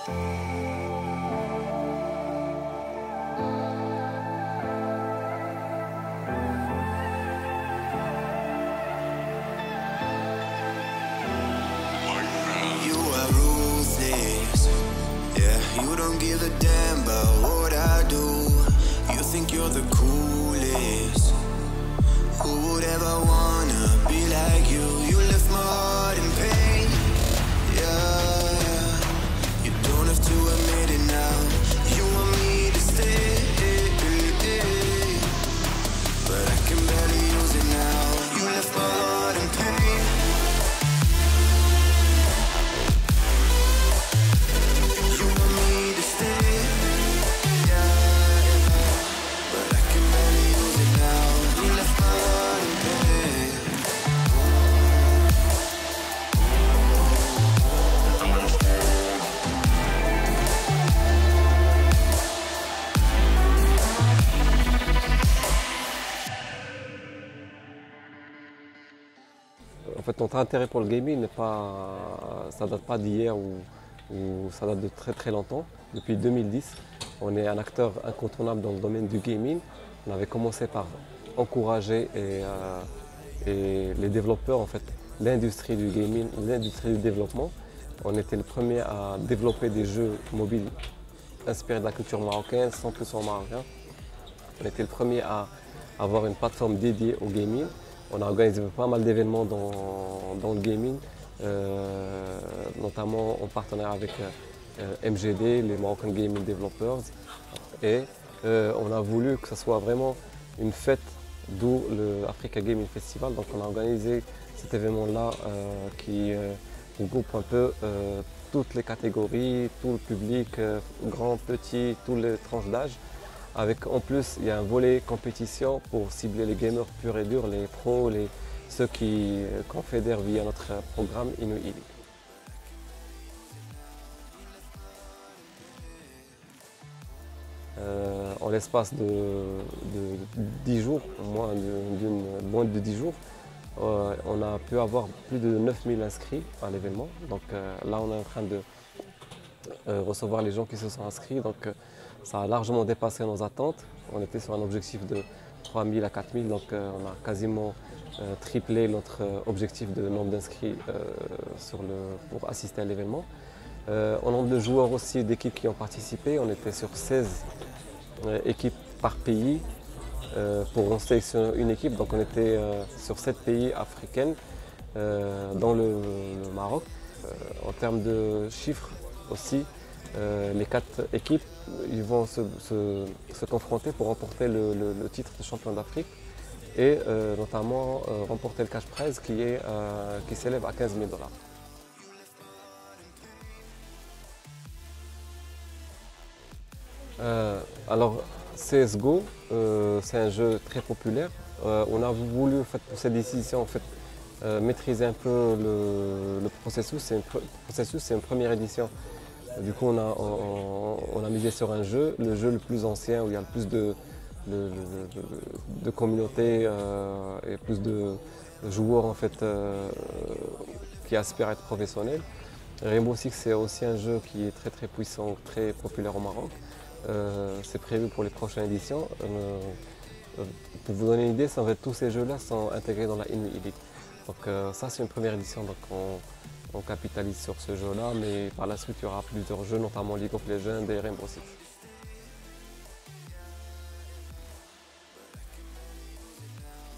You don't give a damn about what I do. You think you're the coolest. Who would ever wanna be like you? You left my heart in pain. Yeah, you don't have to admit it now. You want me to stay, but I can barely use it now. You left my heart in pain. En fait, notre intérêt pour le gaming ça date pas d'hier ou ça date de très très longtemps. Depuis 2010, on est un acteur incontournable dans le domaine du gaming. On avait commencé par encourager les développeurs, en fait, l'industrie du gaming, l'industrie du développement. On était le premier à développer des jeux mobiles inspirés de la culture marocaine, 100% marocain. On était le premier à avoir une plateforme dédiée au gaming. On a organisé pas mal d'événements dans le gaming, notamment en partenariat avec MGD, les Moroccan Gaming Developers. Et on a voulu que ce soit vraiment une fête, d'où le Africa Gaming Festival. Donc on a organisé cet événement-là qui regroupe un peu toutes les catégories, tout le public, grand, petit, toutes les tranches d'âge. Avec en plus, il y a un volet compétition pour cibler les gamers purs et durs, les pros, ceux qui confédèrent via notre programme Inouï Elite. En l'espace de 10 jours, moins de 10 jours, on a pu avoir plus de 9000 inscrits à l'événement. Donc là, on est en train de recevoir les gens qui se sont inscrits. Donc, ça a largement dépassé nos attentes. On était sur un objectif de 3000 à 4000, donc on a quasiment triplé notre objectif de nombre d'inscrits pour assister à l'événement. En nombre de joueurs aussi, d'équipes qui ont participé, on était sur 16 équipes par pays pour en sélectionner une équipe. Donc on était sur 7 pays africains dans le Maroc. En termes de chiffres aussi, les 4 équipes ils vont se confronter pour remporter le titre de champion d'Afrique et notamment remporter le cash prize qui s'élève à 15 000 $. Alors CSGO, c'est un jeu très populaire. On a voulu en fait, pour cette décision en fait, maîtriser un peu le processus. C'est une première édition. Du coup, on a misé sur un jeu, le jeu le plus ancien où il y a le plus de communautés et plus de joueurs en fait, qui aspirent à être professionnels. Rainbow Six, c'est aussi un jeu qui est très très puissant, très populaire au Maroc. C'est prévu pour les prochaines éditions. Pour vous donner une idée, tous ces jeux-là sont intégrés dans la Inouï Elite. Donc ça, c'est une première édition. Donc, on capitalise sur ce jeu-là, mais par la suite, il y aura plusieurs jeux, notamment League of Legends et Rainbow Six.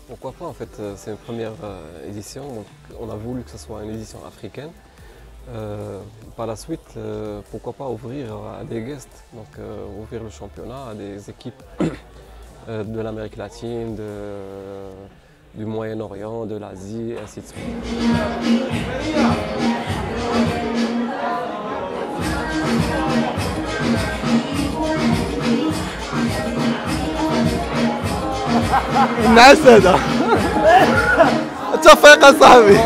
Pourquoi pas, en fait, c'est une première édition, donc on a voulu que ce soit une édition africaine. Par la suite, pourquoi pas ouvrir à des guests, donc ouvrir le championnat à des équipes de l'Amérique latine, du Moyen-Orient, de l'Asie, et ainsi de suite. الناس هذا اتفق يا صاحبي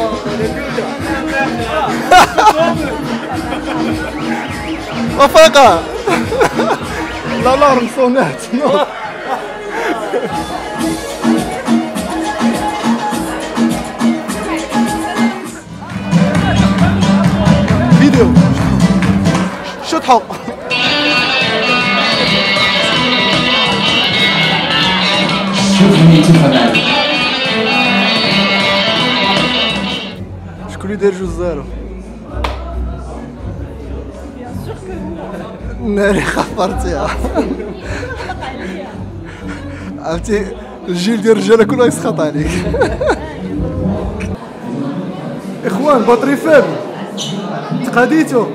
وفاقة لا لا رمصونات فيديو شطحوا. شكون اللي داير 2-0؟ ناري خفرتيها. عرفتي الجيل ديال الرجاله كله يسخط عليك. اخوان بطري فاب تقاديتو.